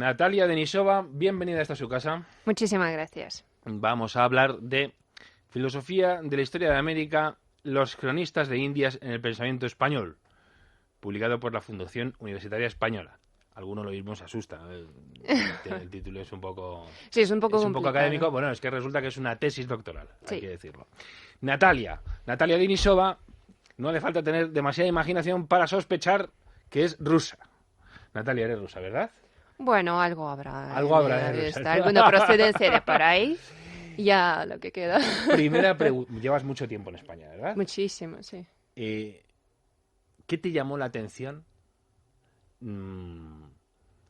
Natalia Denisova, bienvenida a esta su casa. Muchísimas gracias. Vamos a hablar de filosofía de la historia de América, los cronistas de Indias en el pensamiento español, publicado por la Fundación Universitaria Española. Alguno lo mismo se asusta. El título es un poco... Sí, es un poco académico. Bueno, es que resulta que es una tesis doctoral, sí. Hay que decirlo. Natalia Denisova, no hace falta tener demasiada imaginación para sospechar que es rusa. Natalia, eres rusa, ¿verdad? Bueno, algo habrá. Algo habrá de rusa. Alguna procedencia de por ahí. Ya lo que queda. Primera pregunta. Llevas mucho tiempo en España, ¿verdad? Muchísimo, sí. ¿Qué te llamó la atención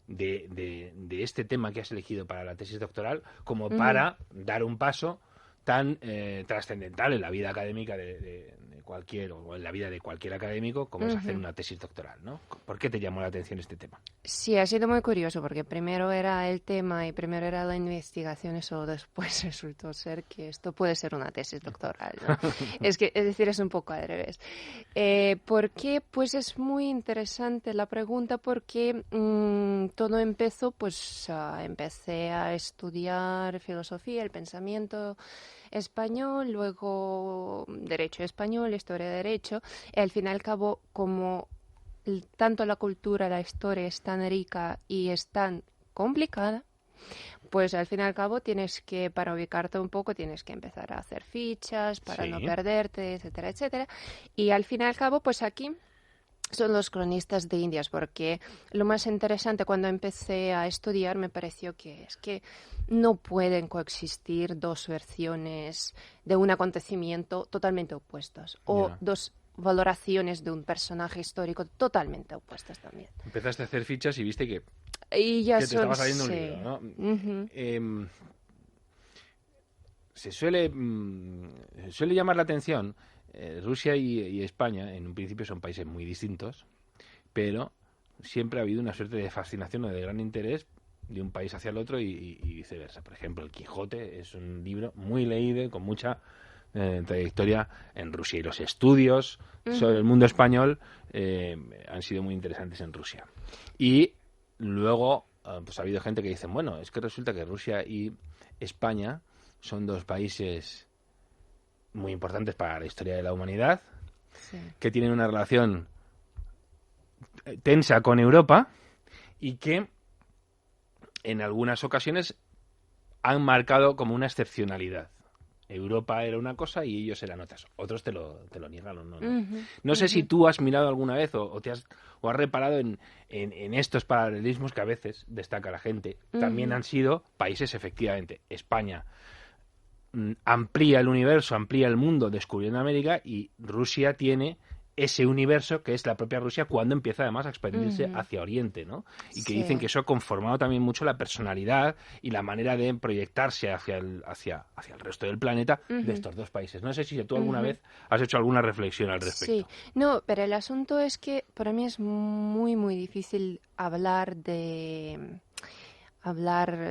de este tema que has elegido para la tesis doctoral como para dar un paso tan trascendental en la vida académica de cualquier, o en la vida de cualquier académico, como es hacer una tesis doctoral, ¿no? ¿Por qué te llamó la atención este tema? Sí, ha sido muy curioso, porque primero era el tema y primero era la investigación, eso después resultó ser que esto puede ser una tesis doctoral, ¿no? Es decir, es un poco al revés. ¿Por qué? Pues es muy interesante la pregunta, porque todo empezó, pues empecé a estudiar filosofía, el pensamiento español, luego derecho español, historia de derecho, y al fin y al cabo, como tanto la cultura, la historia es tan rica y es tan complicada, pues al fin y al cabo tienes que, para ubicarte un poco, tienes que empezar a hacer fichas para no perderte, etcétera, etcétera. Y al fin y al cabo, pues aquí son los cronistas de Indias, porque lo más interesante cuando empecé a estudiar me pareció que es que no pueden coexistir dos versiones de un acontecimiento totalmente opuestas, o dos valoraciones de un personaje histórico totalmente opuestas también. Empezaste a hacer fichas y viste que ya te estaba saliendo un libro, ¿no? Se suele llamar la atención. Rusia y España, en un principio, son países muy distintos, pero siempre ha habido una suerte de fascinación o de gran interés de un país hacia el otro y viceversa. Por ejemplo, El Quijote es un libro muy leído, con mucha trayectoria en Rusia, y los estudios sobre el mundo español han sido muy interesantes en Rusia. Y luego pues ha habido gente que dice, bueno, es que resulta que Rusia y España son dos países muy importantes para la historia de la humanidad, que tienen una relación tensa con Europa y que en algunas ocasiones han marcado como una excepcionalidad. Europa era una cosa y ellos eran otras. Otros te lo niegan, ¿no? No sé si tú has mirado alguna vez o has reparado en estos paralelismos que a veces destaca la gente. También han sido países, efectivamente. España amplía el universo, amplía el mundo descubriendo América, y Rusia tiene ese universo que es la propia Rusia cuando empieza además a expandirse hacia Oriente, ¿no? Y que dicen que eso ha conformado también mucho la personalidad y la manera de proyectarse hacia el resto del planeta de estos dos países. No sé si tú alguna vez has hecho alguna reflexión al respecto. Sí, no, pero el asunto es que para mí es muy, muy difícil hablar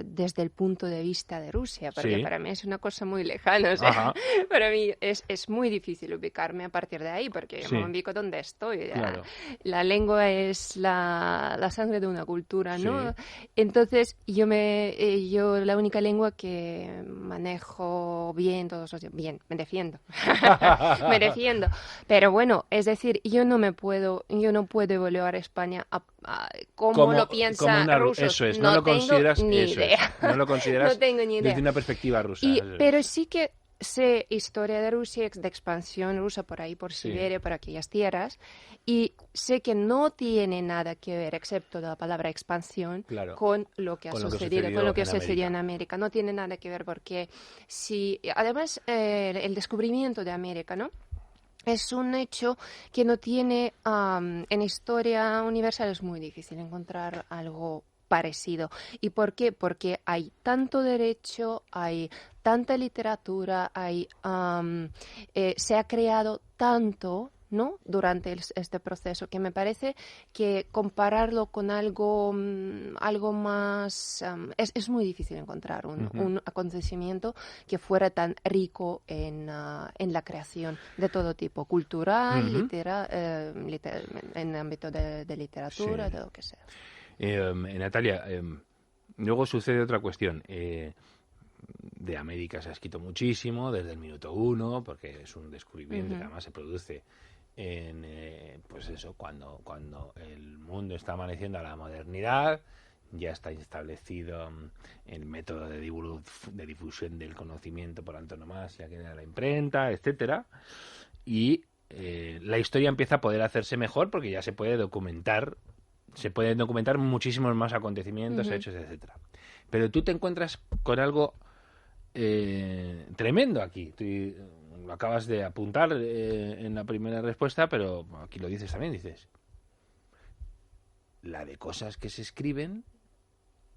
desde el punto de vista de Rusia, porque para mí es una cosa muy lejana, o sea, para mí es muy difícil ubicarme a partir de ahí, porque yo me ubico donde estoy. Claro. La lengua es la sangre de una cultura, ¿no? Entonces, yo la única lengua que manejo bien todos los días, bien, me defiendo, me defiendo, pero bueno, es decir, yo no puedo evaluar a España como lo piensan rusos. Eso es, no lo tengo consideras ni idea. No lo consideras no tengo ni idea. Desde una perspectiva rusa. Pero sí que sé historia de Rusia, de expansión rusa por ahí, por Siberia, por aquellas tierras, y sé que no tiene nada que ver, excepto la palabra expansión, con lo que ha sucedido, con lo que sucedió en América. No tiene nada que ver, porque además el descubrimiento de América, ¿no?, es un hecho que no tiene, en historia universal es muy difícil encontrar algo parecido. ¿Y por qué? Porque hay tanto derecho, hay tanta literatura, se ha creado tanto, ¿no?, durante este proceso, que me parece que compararlo con algo más... es muy difícil encontrar un acontecimiento que fuera tan rico en la creación de todo tipo, cultural, en ámbito de literatura, de lo que sea. Natalia, Luego sucede otra cuestión. De América se ha escrito muchísimo desde el minuto uno, porque es un descubrimiento que además se produce en, pues eso, cuando el mundo está amaneciendo a la modernidad, ya está establecido el método de difusión del conocimiento por antonomasia, que era la imprenta, etcétera, y la historia empieza a poder hacerse mejor porque ya se pueden documentar muchísimos más acontecimientos, hechos, etcétera. Pero tú te encuentras con algo tremendo aquí. Tú lo acabas de apuntar en la primera respuesta, pero aquí lo dices también, dices la de cosas que se escriben,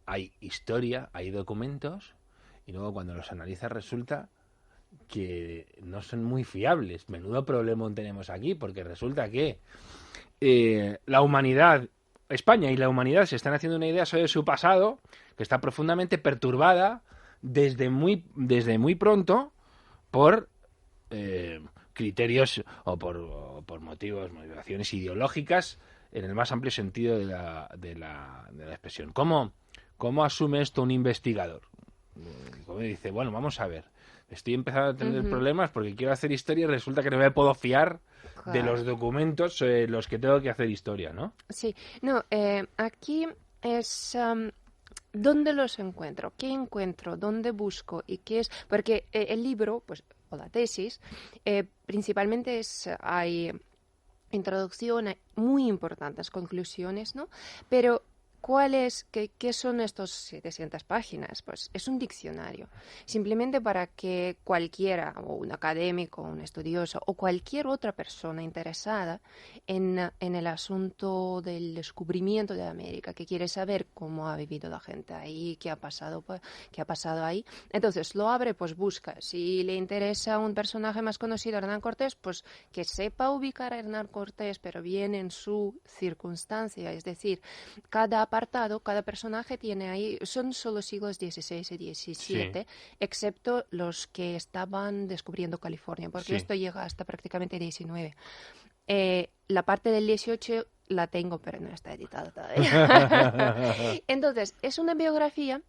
hay historia, hay documentos, y luego cuando los analizas resulta que no son muy fiables. Menudo problema tenemos aquí, porque resulta que la humanidad, España y la humanidad se están haciendo una idea sobre su pasado que está profundamente perturbada desde muy pronto por criterios o por motivaciones ideológicas en el más amplio sentido de la expresión. ¿Cómo asume esto un investigador? Como dice, bueno, vamos a ver, estoy empezando a tener problemas porque quiero hacer historia y resulta que no me puedo fiar de los documentos los que tengo que hacer historia, ¿no? Sí, no, aquí es... ¿dónde los encuentro? ¿Qué encuentro? ¿Dónde busco? ¿Y qué es? Porque el libro, pues, o la tesis, principalmente hay introducción, hay muy importantes conclusiones, ¿no? Pero ¿qué son estos 700 páginas? Pues es un diccionario, simplemente para que cualquiera, o un académico, un estudioso, o cualquier otra persona interesada en el asunto del descubrimiento de América, que quiere saber cómo ha vivido la gente ahí, qué ha pasado ahí, entonces lo abre, pues busca. Si le interesa un personaje más conocido, Hernán Cortés, pues que sepa ubicar a Hernán Cortés, pero bien en su circunstancia, es decir, cada personaje tiene ahí, son solo siglos XVI y XVII, excepto los que estaban descubriendo California, porque esto llega hasta prácticamente XIX. La parte del 18 la tengo, pero no está editada todavía. Entonces, es una biografía.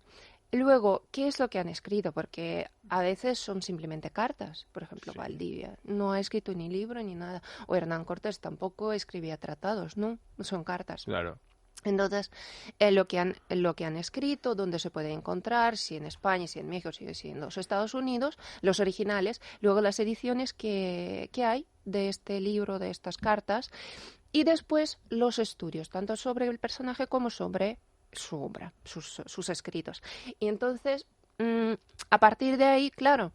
Luego, ¿qué es lo que han escrito? Porque a veces son simplemente cartas. Por ejemplo, Valdivia no ha escrito ni libro ni nada. O Hernán Cortés tampoco escribía tratados, ¿no? Son cartas. Claro. Entonces, lo que han escrito, dónde se puede encontrar, si en España, si en México, si en los Estados Unidos, los originales, luego las ediciones que hay de este libro, de estas cartas, y después los estudios, tanto sobre el personaje como sobre su obra, sus escritos. Y entonces, a partir de ahí, claro,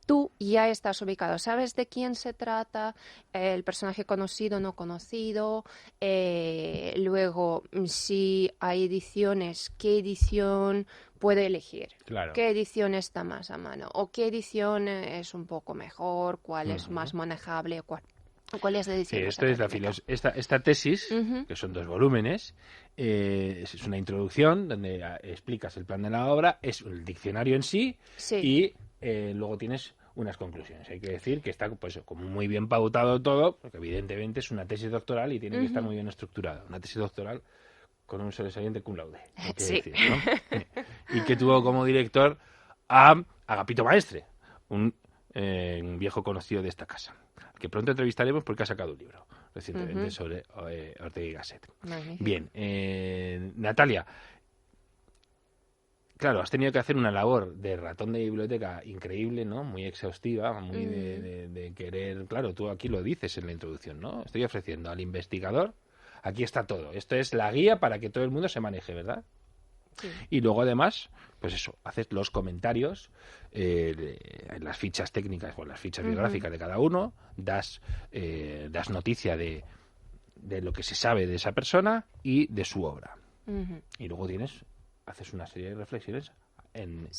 tú ya estás ubicado, sabes de quién se trata, el personaje conocido o no conocido, luego si hay ediciones, qué edición puede elegir, qué edición está más a mano, o qué edición es un poco mejor, cuál es más manejable, cuál es la edición. Sí, esto es esta tesis, que son 2 volúmenes, es una introducción donde explicas el plan de la obra, es el diccionario en sí. Y luego tienes unas conclusiones. Hay que decir que está pues como muy bien pautado todo, porque evidentemente es una tesis doctoral y tiene que estar muy bien estructurada. Una tesis doctoral con un sobresaliente cum laude, hay que decir, ¿no? Y que tuvo como director a Agapito Maestre, un viejo conocido de esta casa, que pronto entrevistaremos porque ha sacado un libro recientemente sobre Ortega y Gasset. Magnífico. Bien, Natalia, claro, has tenido que hacer una labor de ratón de biblioteca increíble, ¿no? Muy exhaustiva, muy de querer... Claro, tú aquí lo dices en la introducción, ¿no? Estoy ofreciendo al investigador, aquí está todo. Esto es la guía para que todo el mundo se maneje, ¿verdad? Sí. Y luego, además, pues eso, haces los comentarios en las fichas técnicas o en las fichas biográficas de cada uno, das noticia de lo que se sabe de esa persona y de su obra. Y luego haces una serie de reflexiones en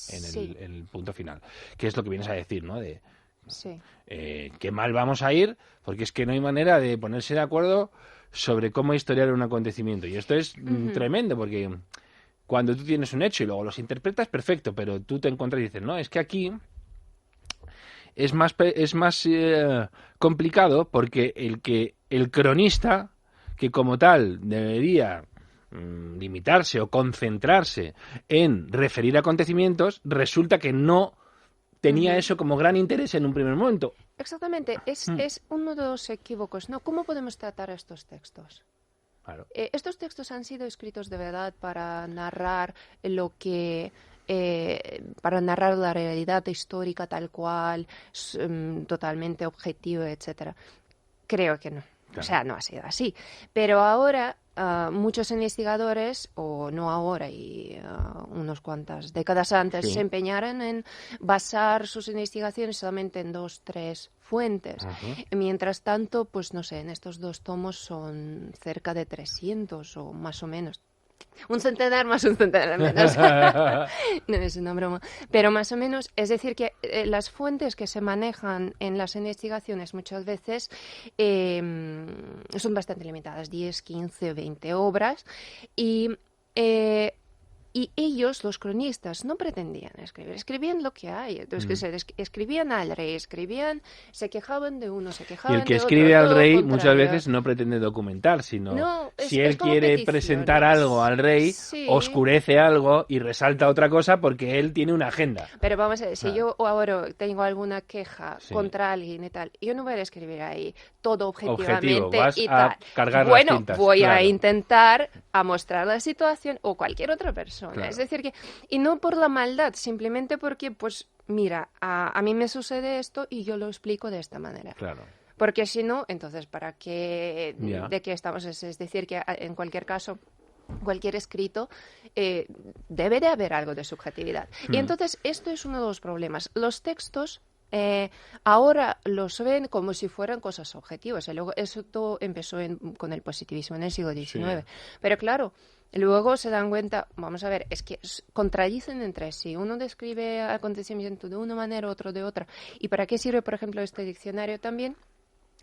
el punto final, que es lo que vienes a decir, ¿no? Qué mal vamos a ir, porque es que no hay manera de ponerse de acuerdo sobre cómo historiar un acontecimiento. Y esto es tremendo, porque cuando tú tienes un hecho y luego los interpretas, perfecto, pero tú te encuentras y dices, no, es que aquí es más complicado porque el cronista, que como tal debería limitarse o concentrarse en referir acontecimientos, resulta que no tenía eso como gran interés en un primer momento. Exactamente, es uno de los equívocos, ¿no? ¿Cómo podemos tratar estos textos? Claro. Estos textos han sido escritos de verdad para narrar para narrar la realidad histórica tal cual, totalmente objetivo, etcétera. Creo que no. Claro. O sea, no ha sido así. Pero ahora muchos investigadores, o no ahora, y unos cuantas décadas antes, se empeñaron en basar sus investigaciones solamente en 2, 3 fuentes. Mientras tanto, pues no sé, en estos 2 tomos son cerca de 300 o más o menos. Un centenar más, un centenar menos. No es una broma. Pero más o menos, es decir, que las fuentes que se manejan en las investigaciones muchas veces son bastante limitadas, 10, 15, 20 obras. Y ellos, los cronistas, no pretendían escribir, escribían lo que hay. Entonces, escribían al rey, se quejaban de uno, se Y quejaban el que de otro. escribe al rey contrario. muchas veces no pretende documentar, sino No, si es él como quiere peticiones. presentar algo al rey, Sí. oscurece algo y resalta otra cosa porque él tiene una agenda. Pero vamos a ver, si yo ahora tengo alguna queja Sí. contra alguien y tal, yo no voy a escribir ahí todo objetivamente Objetivo, vas y a tal. cargar las Bueno, tintas, voy a claro. intentar a mostrar la situación o cualquier otra persona. Claro. Es decir, y no por la maldad, simplemente porque, pues, mira, a mí me sucede esto y yo lo explico de esta manera. Claro. Porque si no, entonces, ¿para qué? Ya. ¿De qué estamos? Es decir, que en cualquier caso, cualquier escrito debe de haber algo de subjetividad. Y entonces, esto es uno de los problemas. Los textos ahora los ven como si fueran cosas objetivas. Y luego, eso todo empezó con el positivismo en el siglo XIX. Sí. Pero claro, luego se dan cuenta, vamos a ver, es que contradicen entre sí. Uno describe acontecimiento de una manera, otro de otra. ¿Y para qué sirve, por ejemplo, este diccionario también?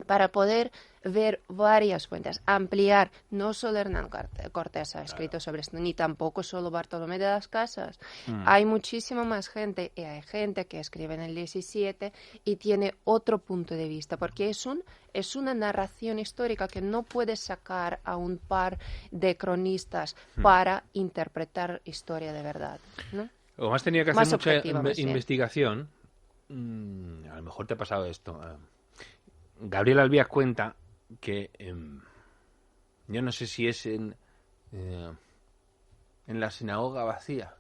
Para poder ver varias fuentes, ampliar. No solo Hernán Cortés ha escrito sobre esto, ni tampoco solo Bartolomé de las Casas. Hay muchísima más gente, y hay gente que escribe en el 17 y tiene otro punto de vista, porque es una narración histórica que no puedes sacar a un par de cronistas para interpretar historia de verdad, ¿no? Como has tenido que Más hacer mucha objetiva, más bien. investigación, a lo mejor te ha pasado esto. Gabriel Albiac cuenta que yo no sé si es en la sinagoga vacía,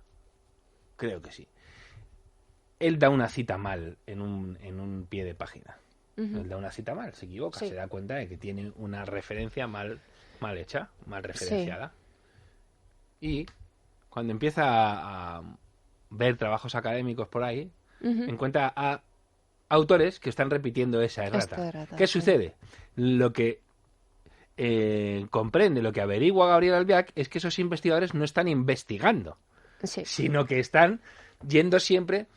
creo que sí. Él da una cita mal en un pie de página. Él da una cita mal, se equivoca, Sí. se da cuenta de que tiene una referencia mal hecha, mal referenciada. Y cuando empieza a ver trabajos académicos por ahí, encuentra a autores que están repitiendo esa errata. ¿Qué sucede? Lo que comprende, lo que averigua Gabriel Albiac es que esos investigadores no están investigando, sino que están yendo siempre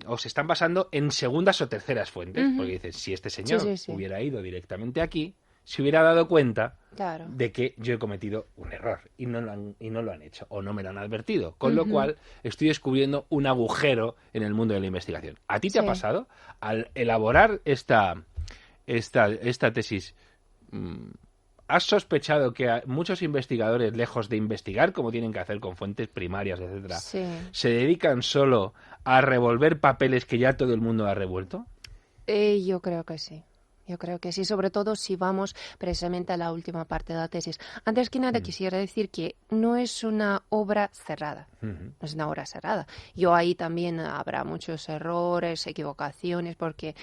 o se están basando en segundas o terceras fuentes, porque dicen, si este señor hubiera ido directamente aquí, se hubiera dado cuenta de que yo he cometido un error y no lo han hecho o no me lo han advertido, con lo cual estoy descubriendo un agujero en el mundo de la investigación. ¿A ti te ha pasado al elaborar esta tesis? ¿Has sospechado que muchos investigadores, lejos de investigar como tienen que hacer con fuentes primarias, etcétera, se dedican solo a revolver papeles que ya todo el mundo ha revuelto? Yo creo que sí. Yo creo que sí, sobre todo si vamos precisamente a la última parte de la tesis. Antes que nada, quisiera decir que no es una obra cerrada. No es una obra cerrada. Yo ahí también habrá muchos errores, equivocaciones, porque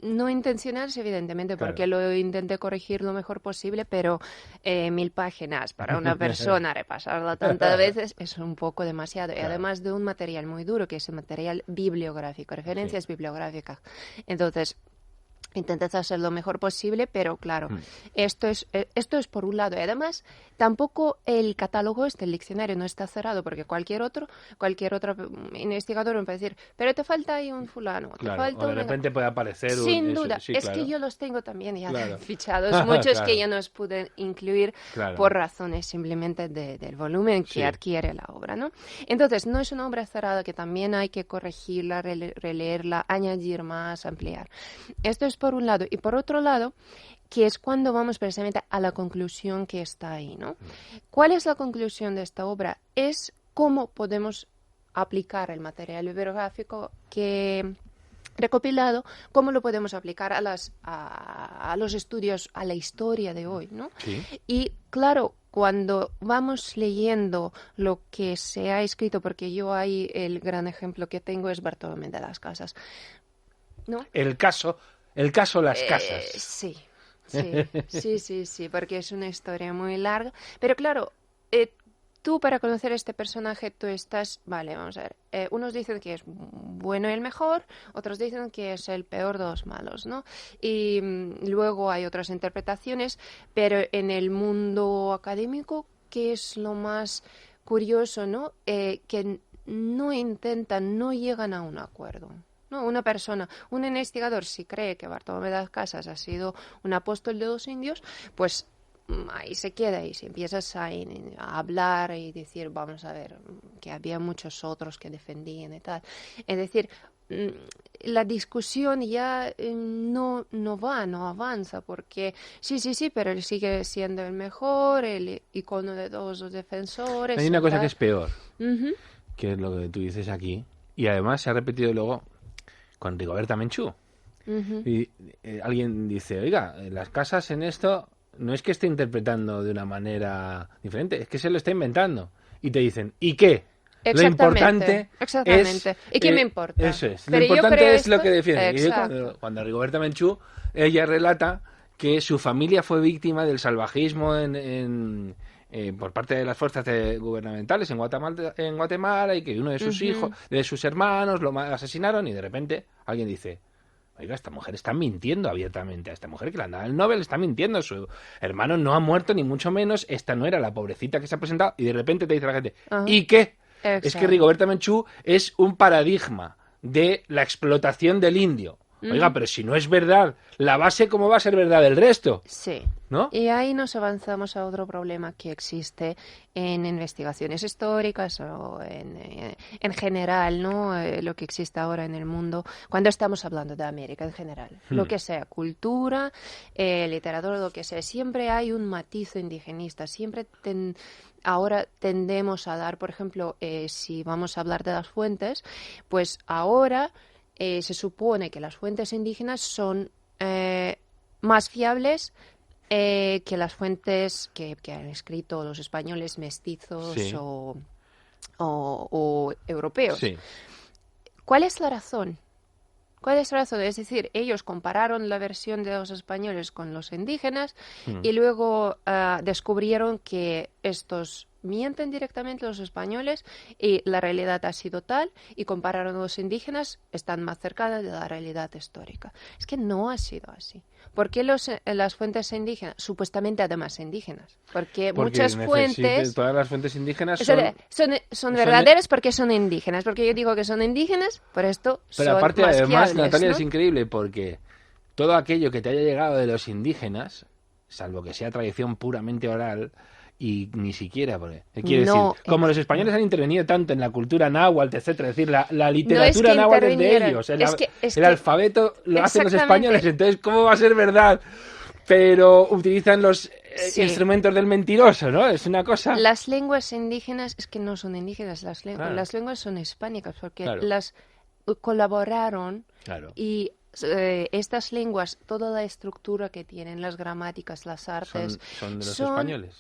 no intencionales, evidentemente, porque lo intenté corregir lo mejor posible, pero 1000 páginas para una persona repasarla tantas veces es un poco demasiado. Y además de un material muy duro, que es el material bibliográfico, referencias bibliográficas. Entonces, intentas hacer lo mejor posible, pero claro, esto es por un lado. Y además, tampoco el catálogo el diccionario no está cerrado, porque cualquier otro investigador me puede decir, pero te falta ahí un fulano. Claro, te falta o de repente puede aparecer Sin duda, es que yo los tengo también ya fichados, muchos que yo no os pude incluir por razones simplemente del volumen que adquiere la obra, ¿no? Entonces, no es una obra cerrada que también hay que corregirla, releerla, añadir más, ampliar. Esto es por un lado. Y por otro lado, que es cuando vamos precisamente a la conclusión que está ahí, ¿no? ¿Cuál es la conclusión de esta obra? Es cómo podemos aplicar el material bibliográfico que recopilado, cómo lo podemos aplicar a los estudios, a la historia de hoy, ¿no? Sí. Y claro, cuando vamos leyendo lo que se ha escrito, porque yo ahí el gran ejemplo que tengo es Bartolomé de las Casas, ¿no? El caso Las Casas. Sí, sí, porque es una historia muy larga. Pero claro, tú para conocer este personaje, tú estás, vale, vamos a ver, unos dicen que es bueno y el mejor, otros dicen que es el peor de los malos, ¿no? Y luego hay otras interpretaciones, pero en el mundo académico, ¿qué es lo más curioso, ¿no? Que no intentan, no llegan a un acuerdo. No, una persona, un investigador, si cree que Bartolomé de las Casas ha sido un apóstol de los indios, pues ahí se queda y si empiezas a hablar y decir, vamos a ver, que había muchos otros que defendían y tal. Es decir, la discusión ya no avanza, porque sí, pero él sigue siendo el mejor, el icono de todos los defensores. Hay una cosa que es peor, Uh-huh. que es lo que tú dices aquí, y además se ha repetido luego con Rigoberta Menchú. Uh-huh. Y alguien dice, oiga, Las Casas en esto no es que esté interpretando de una manera diferente, es que se lo está inventando. Y te dicen, ¿y qué? Lo importante exactamente. es... ¿Y qué me importa? Eso es. Pero lo yo importante creo es lo esto... que defiende. Y Exacto. cuando Rigoberta Menchú, ella relata que su familia fue víctima del salvajismo por parte de las fuerzas gubernamentales en Guatemala y que uno de sus hijos, de sus hermanos, lo asesinaron y de repente alguien dice... Oiga, esta mujer está mintiendo abiertamente. A esta mujer que le han dado el Nobel está mintiendo. Su hermano no ha muerto, ni mucho menos. Esta no era la pobrecita que se ha presentado. Y de repente te dice la gente, ¿y qué? Exacto. Es que Rigoberta Menchú es un paradigma de la explotación del indio. Oiga, pero si no es verdad la base, ¿cómo va a ser verdad el resto? Sí. ¿No? Y ahí nos avanzamos a otro problema que existe en investigaciones históricas o en general, ¿no? Lo que existe ahora en el mundo, cuando estamos hablando de América en general. Lo que sea, cultura, literatura, lo que sea. Siempre hay un matiz indigenista. Siempre ahora tendemos a dar, por ejemplo, si vamos a hablar de las fuentes, pues ahora... se supone que las fuentes indígenas son más fiables que las fuentes que han escrito los españoles mestizos Sí. o europeos. Sí. ¿Cuál es la razón? ¿Cuál es la razón? Es decir, ellos compararon la versión de los españoles con los indígenas y luego descubrieron que estos mienten directamente los españoles y la realidad ha sido tal, y compararon a los indígenas, están más cercanas de la realidad histórica. Es que no ha sido así. ¿Por qué las fuentes indígenas? Supuestamente además indígenas. Porque muchas fuentes... Todas las fuentes indígenas son verdaderas porque son indígenas. Porque yo digo que son indígenas, por esto Pero son aparte, más además, fiables, Natalia, ¿no? es increíble porque todo aquello que te haya llegado de los indígenas, salvo que sea tradición puramente oral, y ni siquiera, porque quiere No, decir, como los españoles han intervenido tanto en la cultura náhuatl, etcétera, es decir, la literatura No es que náhuatl es de intervinieran, ellos, es que el alfabeto lo hacen los exactamente. españoles, entonces, ¿cómo va a ser verdad? Pero utilizan los Sí. instrumentos del mentiroso, ¿no? Es una cosa... Las lenguas indígenas es que no son indígenas, Claro. las lenguas son hispánicas porque Claro. las colaboraron Claro. y estas lenguas, toda la estructura que tienen, las gramáticas, las artes, son de los son españoles.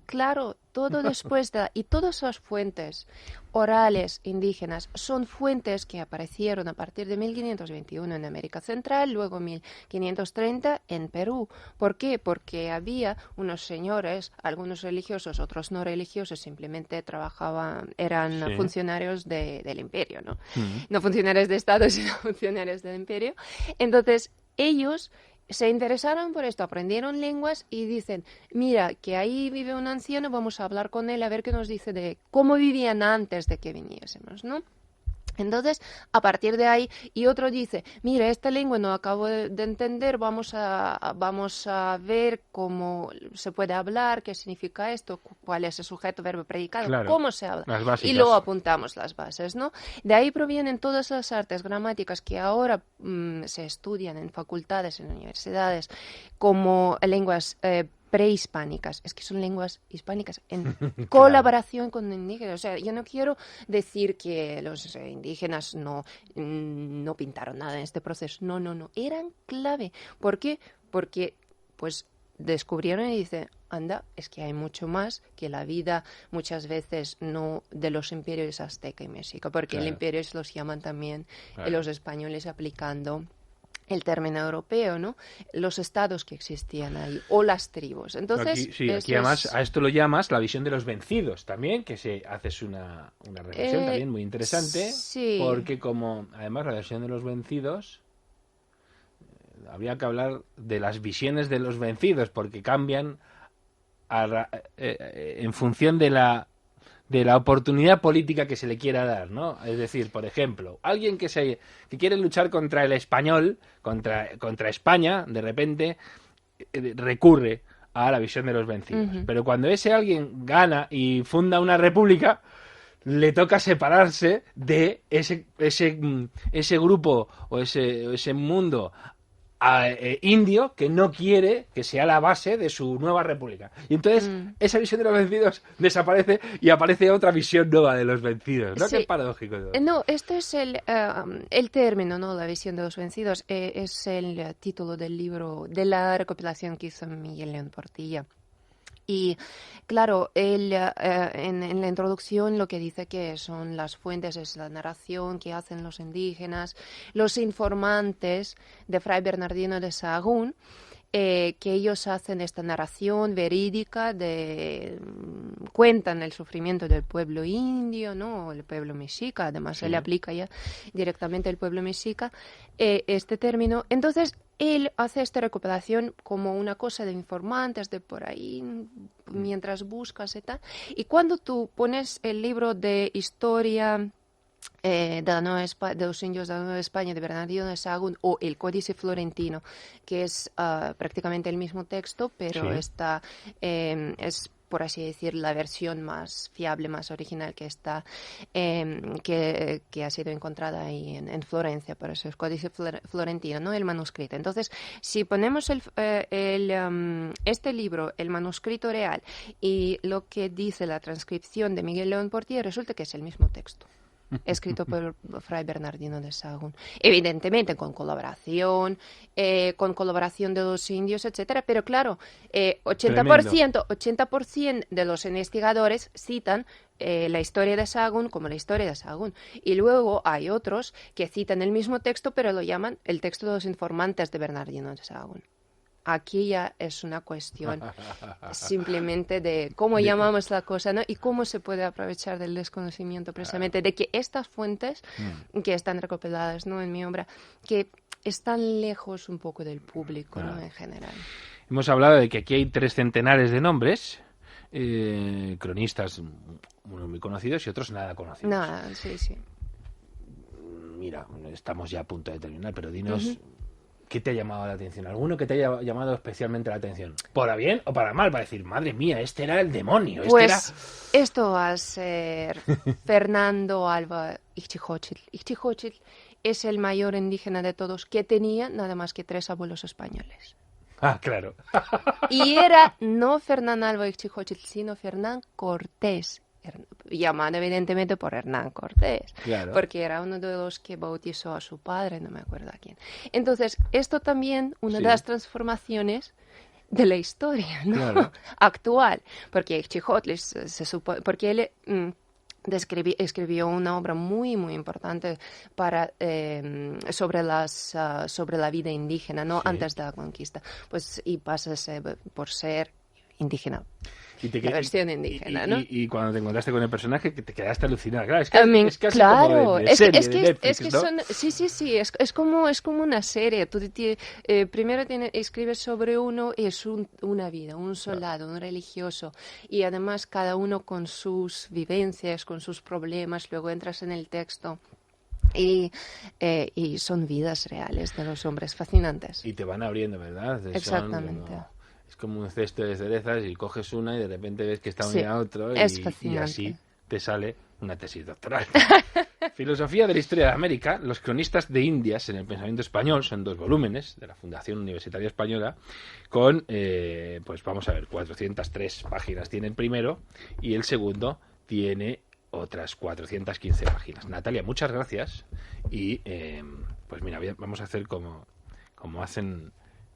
claro, todo después y todas las fuentes orales indígenas son fuentes que aparecieron a partir de 1521 en América Central, luego 1530 en Perú. ¿Por qué? Porque había unos señores, algunos religiosos, otros no religiosos, simplemente eran Sí. funcionarios del imperio, ¿no? No funcionarios de Estado, sino funcionarios del imperio. Entonces, ellos se interesaron por esto, aprendieron lenguas y dicen, mira, que ahí vive un anciano, vamos a hablar con él a ver qué nos dice de cómo vivían antes de que viniésemos, ¿no? Entonces, a partir de ahí, y otro dice, mira, esta lengua no acabo de entender, vamos a ver cómo se puede hablar, qué significa esto, cuál es el sujeto, verbo, predicado, Claro, cómo se habla. las Y luego básicas. apuntamos las bases, ¿no? De ahí provienen todas las artes gramáticas que ahora se estudian en facultades, en universidades, como lenguas prehispánicas. Es que son lenguas hispánicas en Claro. colaboración con indígenas. O sea, yo no quiero decir que los indígenas no pintaron nada en este proceso. No, no, no. Eran clave. ¿Por qué? Porque, pues, descubrieron y dicen, anda, es que hay mucho más que la vida muchas veces no de los imperios azteca y mexica, porque el Claro, imperio los llaman también claro. los españoles aplicando el término europeo, ¿no? Los estados que existían ahí, o las tribus. Aquí, Entonces, sí, aquí eso además es... a esto lo llamas la visión de los vencidos también, que se haces una reflexión también muy interesante, Sí. porque como además la visión de los vencidos, habría que hablar de las visiones de los vencidos, porque cambian en función de la oportunidad política que se le quiera dar, ¿no? Es decir, por ejemplo, alguien que quiere luchar contra el español, contra España, de repente recurre a la visión de los vencidos. Ujú. Pero cuando ese alguien gana y funda una república, le toca separarse de ese grupo o ese mundo indio que no quiere que sea la base de su nueva república. Y entonces Mm. esa visión de los vencidos desaparece y aparece otra visión nueva de los vencidos, ¿no? Qué Sí. paradójico todo. No, este es el término, ¿no? La visión de los vencidos. Es el título del libro, de la recopilación que hizo Miguel León Portilla. Y claro, él en la introducción lo que dice que son las fuentes, es la narración que hacen los indígenas, los informantes de Fray Bernardino de Sahagún, que ellos hacen esta narración verídica cuentan el sufrimiento del pueblo indio, ¿no? El pueblo mexica, además se le Sí. aplica ya directamente al pueblo mexica este término. Entonces, él hace esta recuperación como una cosa de informantes, de por ahí, mientras buscas y tal. Y cuando tú pones el libro de historia de los indios de la Nueva España de Bernardino de Sahagún o el Códice Florentino, que es prácticamente el mismo texto, pero Sí. esta es por así decir, la versión más fiable, más original que está, que ha sido encontrada ahí en Florencia, por eso es Códice Florentino, ¿no? El manuscrito. Entonces, si ponemos este libro, el manuscrito real, y lo que dice la transcripción de Miguel León Portilla, resulta que es el mismo texto escrito por Fray Bernardino de Sahagún. Evidentemente con colaboración de los indios, etcétera, pero claro, Tremendo. 80% de los investigadores citan la historia de Sahagún como la historia de Sahagún. Y luego hay otros que citan el mismo texto, pero lo llaman el texto de los informantes de Bernardino de Sahagún. Aquí ya es una cuestión simplemente de cómo De- llamamos la cosa, ¿no? Y cómo se puede aprovechar del desconocimiento precisamente de que estas fuentes que están recopiladas, ¿no? En mi obra, que están lejos un poco del público, ¿no? En general. Hemos hablado de que aquí hay 3 centenares de nombres, cronistas muy conocidos y otros nada conocidos. Nada, sí, sí. Mira, estamos ya a punto de terminar, pero dinos, Ujú. ¿qué te ha llamado la atención? ¿Alguno que te haya llamado especialmente la atención? ¿Para bien o para mal? Para decir, madre mía, este era el demonio, este era... Pues esto va a ser Fernando Alva Ixchijóchitl. Ixchijóchitl es el mayor indígena de todos que tenía nada más que 3 abuelos españoles. Ah, claro. Y era no Fernán Alva Ixchijóchitl, sino Fernán Cortés, llamado evidentemente por Hernán Cortés, Claro. porque era uno de los que bautizó a su padre, no me acuerdo a quién. Entonces, esto también, una de Sí, las transformaciones de la historia, ¿no? claro. Actual, porque Ixchijótl porque él escribió una obra muy, muy importante sobre sobre la vida indígena, ¿no? Sí. Antes de la conquista. Pues, y pasa por ser indígena, Y, te, la que- versión indígena, ¿no? y cuando te encontraste con el personaje, que te quedaste alucinado. Claro, es casi como Claro, de serie, de es Netflix, que ¿no? son, sí, es como una serie. Primero escribes sobre uno y es una vida, un Claro. soldado, un religioso, y además cada uno con sus vivencias, con sus problemas, luego entras en el texto Y son vidas reales de los hombres fascinantes. Y te van abriendo, ¿verdad? Exactamente. Es como un cesto de cerezas y coges una y de repente ves que está Sí, unida a otro es y fascinante. así te sale una tesis doctoral. Filosofía de la historia de América, los cronistas de Indias en el pensamiento español, son 2 volúmenes de la Fundación Universitaria Española con, pues vamos a ver, 403 páginas tiene el primero y el segundo tiene otras 415 páginas. Natalia, muchas gracias y pues mira, vamos a hacer como hacen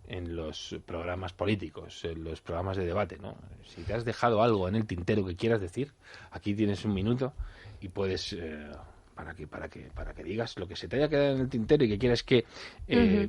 en los programas políticos, en los programas de debate, ¿no? Si te has dejado algo en el tintero que quieras decir, aquí tienes un minuto y puedes para que digas lo que se te haya quedado en el tintero y que quieras que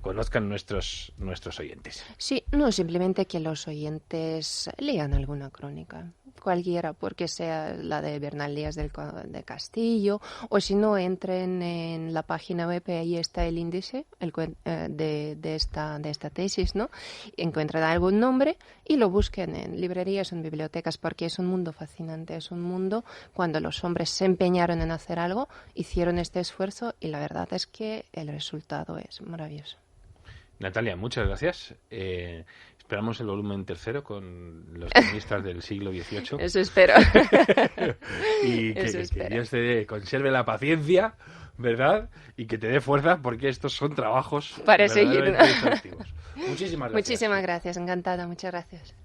conozcan nuestros oyentes. Sí, no, simplemente que los oyentes lean alguna crónica, cualquiera, porque sea la de Bernal Díaz de Castillo, o si no, entren en la página web y ahí está el índice de esta tesis, ¿no? Encuentran algún nombre y lo busquen en librerías o en bibliotecas, porque es un mundo fascinante, es un mundo cuando los hombres se empeñaron en hacer algo, hicieron este esfuerzo y la verdad es que el resultado es maravilloso. Natalia, muchas gracias. Esperamos el volumen 3 con los cronistas del siglo XVIII. Eso espero. Y que Dios te conserve la paciencia, ¿verdad? Y que te dé fuerza, porque estos son trabajos para seguir, ¿no? exhaustivos. Muchísimas gracias. Muchísimas gracias, encantada, muchas gracias.